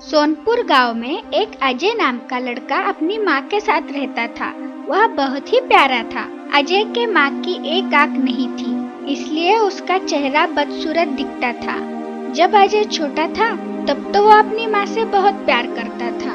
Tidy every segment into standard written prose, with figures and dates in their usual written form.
सोनपुर गांव में एक अजय नाम का लड़का अपनी माँ के साथ रहता था। वह बहुत ही प्यारा था। अजय के माँ की एक आंख नहीं थी, इसलिए उसका चेहरा बदसूरत दिखता था। जब अजय छोटा था तब तो वो अपनी माँ से बहुत प्यार करता था,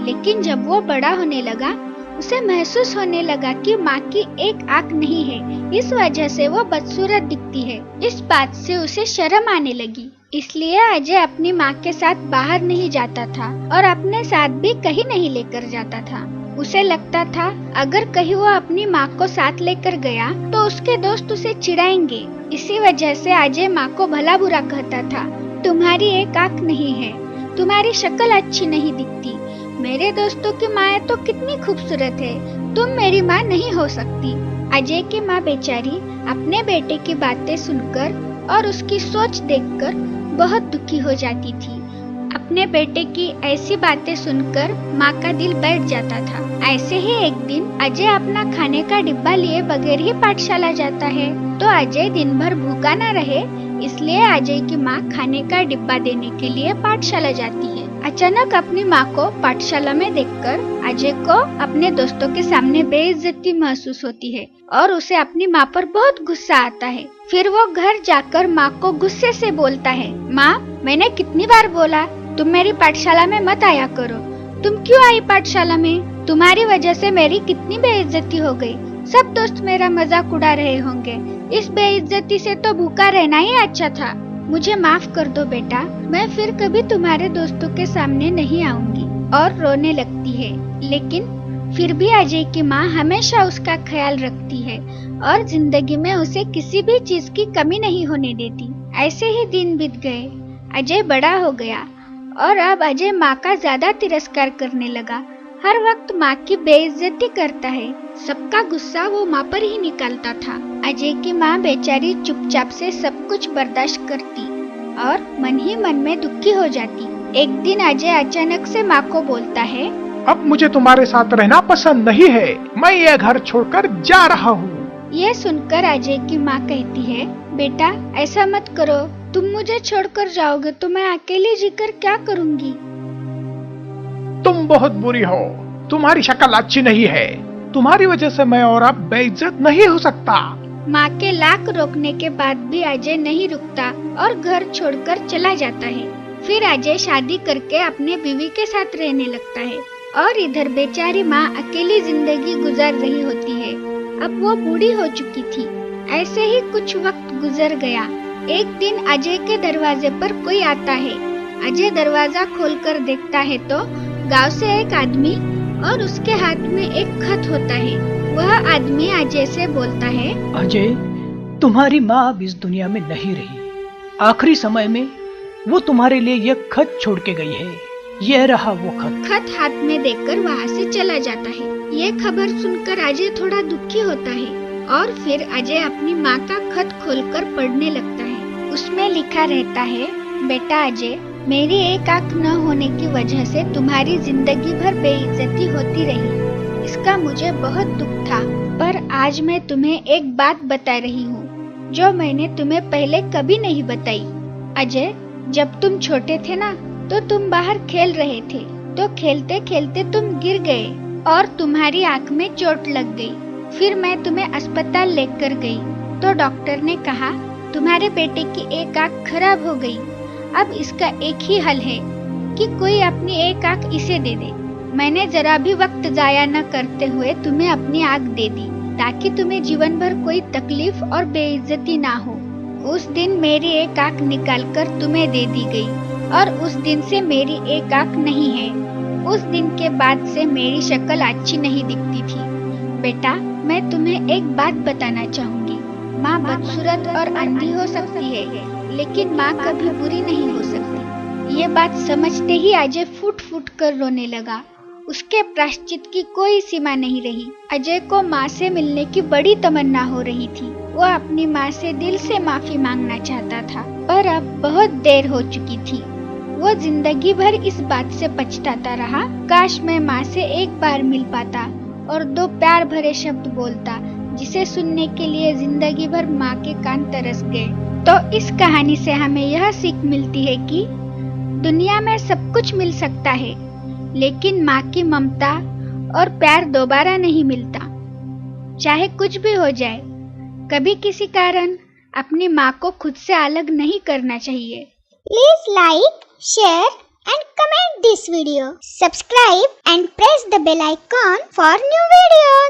लेकिन जब वो बड़ा होने लगा उसे महसूस होने लगा कि माँ की एक आंख नहीं है, इस वजह से वो बदसूरत दिखती है। इस बात से उसे शर्म आने लगी, इसलिए अजय अपनी माँ के साथ बाहर नहीं जाता था और अपने साथ भी कहीं नहीं लेकर जाता था। उसे लगता था अगर कहीं वो अपनी माँ को साथ लेकर गया तो उसके दोस्त उसे चिढ़ाएंगे। इसी वजह से अजय माँ को भला बुरा कहता था, तुम्हारी एक आंख नहीं है, तुम्हारी शक्ल अच्छी नहीं दिखती, मेरे दोस्तों की माँ तो कितनी खूबसूरत है, तुम मेरी माँ नहीं हो सकती। अजय की माँ बेचारी अपने बेटे की बातें सुनकर और उसकी सोच देखकर बहुत दुखी हो जाती थी। अपने बेटे की ऐसी बातें सुनकर माँ का दिल बैठ जाता था। ऐसे ही एक दिन अजय अपना खाने का डिब्बा लिए बगैर ही पाठशाला जाता है, तो अजय दिन भर भूखा न रहे इसलिए अजय की माँ खाने का डिब्बा देने के लिए पाठशाला जाती है। अचानक अपनी माँ को पाठशाला में देखकर अजय को अपने दोस्तों के सामने बेइज्जती महसूस होती है और उसे अपनी माँ पर बहुत गुस्सा आता है। फिर वो घर जाकर माँ को गुस्से से बोलता है, माँ मैंने कितनी बार बोला तुम मेरी पाठशाला में मत आया करो, तुम क्यों आई पाठशाला में? तुम्हारी वजह से मेरी कितनी बेइज्जती हो गई, सब दोस्त मेरा मजाक उड़ा रहे होंगे, इस बेइज्जती से तो भूखा रहना ही अच्छा था। मुझे माफ कर दो बेटा, मैं फिर कभी तुम्हारे दोस्तों के सामने नहीं आऊंगी। और रोने लगती है, लेकिन फिर भी अजय की माँ हमेशा उसका ख्याल रखती है और जिंदगी में उसे किसी भी चीज की कमी नहीं होने देती। ऐसे ही दिन बीत गए, अजय बड़ा हो गया और अब अजय माँ का ज्यादा तिरस्कार करने लगा। हर वक्त माँ की बेइज्जती करता है, सबका गुस्सा वो माँ पर ही निकालता था। अजय की माँ बेचारी चुपचाप से सब कुछ बर्दाश्त करती और मन ही मन में दुखी हो जाती। एक दिन अजय अचानक से माँ को बोलता है, अब मुझे तुम्हारे साथ रहना पसंद नहीं है, मैं ये घर छोड़कर जा रहा हूँ। ये सुनकर अजय की माँ कहती है, बेटा ऐसा मत करो, तुम मुझे छोड़कर जाओगे तो मैं अकेली जीकर क्या करूँगी? तुम बहुत बुरी हो, तुम्हारी शक्ल अच्छी नहीं है, तुम्हारी वजह से मैं और अब बेइज्जत नहीं हो सकता। माँ के लाख रोकने के बाद भी अजय नहीं रुकता और घर छोड़कर चला जाता है। फिर अजय शादी करके अपने बीवी के साथ रहने लगता है और इधर बेचारी माँ अकेली जिंदगी गुजार रही होती है। अब वो बूढ़ी हो चुकी थी। ऐसे ही कुछ वक्त गुजर गया। एक दिन अजय के दरवाजे पर कोई आता है। अजय दरवाजा खोलकर देखता है तो गांव से एक आदमी और उसके हाथ में एक खत होता है। वह आदमी अजय से बोलता है, अजय तुम्हारी माँ अब इस दुनिया में नहीं रही, आखिरी समय में वो तुम्हारे लिए यह खत छोड़ के गई है, यह रहा वो खत। खत हाथ में देकर वहाँ से चला जाता है। ये खबर सुनकर अजय थोड़ा दुखी होता है और फिर अजय अपनी माँ का खत खोलकर पढ़ने लगता है। उसमें लिखा रहता है, बेटा अजय, मेरी एक आंख न होने की वजह से तुम्हारी जिंदगी भर बेइज्जती होती रही, इसका मुझे बहुत दुख था, पर आज मैं तुम्हें एक बात बता रही हूँ जो मैंने तुम्हें पहले कभी नहीं बताई। अजय, जब तुम छोटे थे ना तो तुम बाहर खेल रहे थे, तो खेलते खेलते तुम गिर गए और तुम्हारी आंख में चोट लग गई। फिर मैं तुम्हें अस्पताल लेकर गई तो डॉक्टर ने कहा तुम्हारे बेटे की एक आंख खराब हो गई। अब इसका एक ही हल है कि कोई अपनी एक आंख इसे दे दे। मैंने जरा भी वक्त जाया न करते हुए तुम्हें अपनी आंख दे दी ताकि तुम्हें जीवन भर कोई तकलीफ और बेइज्जती ना हो। उस दिन मेरी एक आंख निकालकर तुम्हें दे दी गई और उस दिन से मेरी एक आंख नहीं है। उस दिन के बाद से मेरी शक्ल अच्छी नहीं दिखती थी। बेटा, मैं तुम्हें एक बात बताना चाहूँगी। माँ बदसूरत और अंधी हो सकती है, लेकिन माँ कभी बुरी नहीं हो सकती। ये बात समझते ही अजय फूट फूट कर रोने लगा। उसके प्रायश्चित की कोई सीमा नहीं रही। अजय को माँ से मिलने की बड़ी तमन्ना हो रही थी। वो अपनी माँ से दिल से माफी मांगना चाहता था, पर अब बहुत देर हो चुकी थी। वो जिंदगी भर इस बात से पछताता रहा, काश मैं माँ से एक बार मिल पाता और दो प्यार भरे शब्द बोलता, जिसे सुनने के लिए जिंदगी भर माँ के कान तरस गए। तो इस कहानी से हमें यह सीख मिलती है कि दुनिया में सब कुछ मिल सकता है, लेकिन माँ की ममता और प्यार दोबारा नहीं मिलता। चाहे कुछ भी हो जाए, कभी किसी कारण अपनी माँ को खुद से अलग नहीं करना चाहिए। Please like, share and comment this video. Subscribe and press the bell icon for new videos.